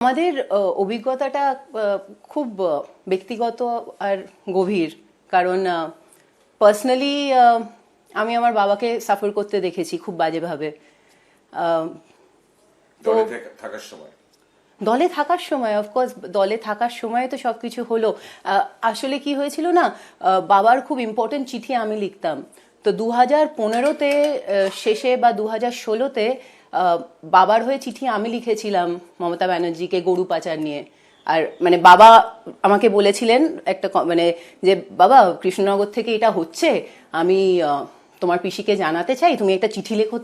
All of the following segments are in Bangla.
আমাদের অভিজ্ঞতাটা খুব ব্যক্তিগত আর গভীর, কারণ পার্সোনালি আমি আমার বাবাকে সাফার করতে দেখেছি খুব বাজেভাবে। তো দলে থাকার সময় অফকোর্স দলে থাকার সময় তো সবকিছু হলো। আসলে কি হয়েছিল না, বাবার খুব ইম্পর্টেন্ট চিঠি আমি লিখতাম। তো 2015-তে শেষে বা 2016-তে বাবার হয়ে চিঠি আমি লিখেছিলাম মমতা ব্যানার্জিকে গরু পাচার নিয়ে। আর মানে বাবা আমাকে বলেছিলেন একটা মানে যে বাবা কৃষ্ণনগর থেকে এটা হচ্ছে, আমি তোমার পিসিকে জানাতে চাই, তুমি একটা চিঠি লেখো।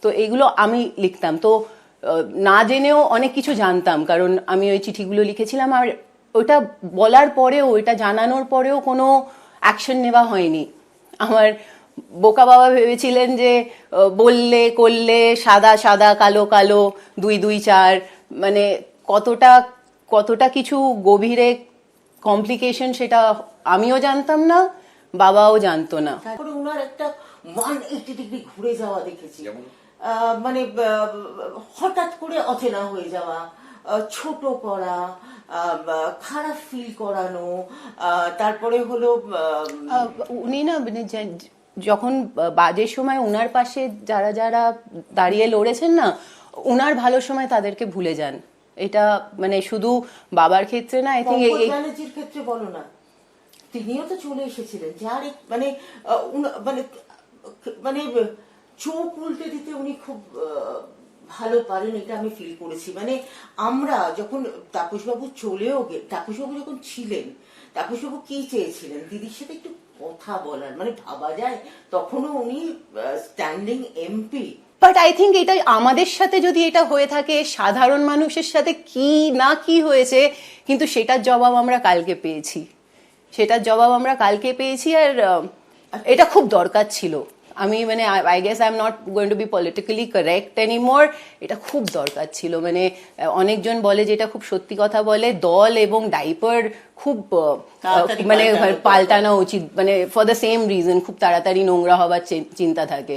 তো এইগুলো আমি লিখতাম। তো না জেনেও অনেক কিছু জানতাম, কারণ আমি ওই চিঠিগুলো লিখেছিলাম। আর ওইটা বলার পরেও, ওইটা জানানোর পরেও কোনো অ্যাকশন নেওয়া হয়নি। আমার বোকা বাবা ভেবেছিলেন যে বললে করলে সাদা সাদা কালো কালো 2 2 4, মানে কতটা কিছু গভীরে কমপ্লিকেশন সেটা আমিও জানতাম না, বাবাও জানতো না। তারপরে ওনার একটা 180 ডিগ্রি ঘুরে যাওয়া দেখেছি, মানে হঠাৎ করে অচেনা হয়ে যাওয়া, ছোট করা, খারাপ ফিল করানো। তারপরে হলো উনি না মানে যখন বাজে সময় ওনার পাশে যারা যারা দাঁড়িয়ে লড়েছেন না, ওনার ভালো সময় তাদেরকে ভুলে যান। এটা মানে শুধু বাবার ক্ষেত্রে না, আই থিঙ্ক ব্যানার্জির ক্ষেত্রে বলো না, তিনিও তো চলে এসেছিলেন। যার মানে মানে মানে চোখ উল্টে দিতে উনি খুব ভালো পারেন, এটা আমি ফিল করেছি। মানে আমরা যখন তাপসবাবু তাপসবাবু যখন ছিলেন, তাপসবাবু কি চেয়েছিলেন, দিদির সাথে একটু কথা বলার, মানে ভাবা যায় তখনও উনি standing MP. But I think এটা আমাদের সাথে যদি এটা হয়ে থাকে, সাধারণ মানুষের সাথে কি না কি হয়েছে, কিন্তু সেটার জবাব আমরা কালকে পেয়েছি। আর এটা খুব দরকার ছিল। আমি মানে I guess I am not going to be politically correct anymore, এটা খুব দরকার ছিল। মানে অনেকজন বলে, যেটা খুব সত্যি কথা বলে, দল এবং ডাইপার খুব মানে পাল্টানো উচিত, মানে ফর দ্য সেম রিজন, খুব তাড়াতাড়ি নোংরা হবার চিন্তা থাকে।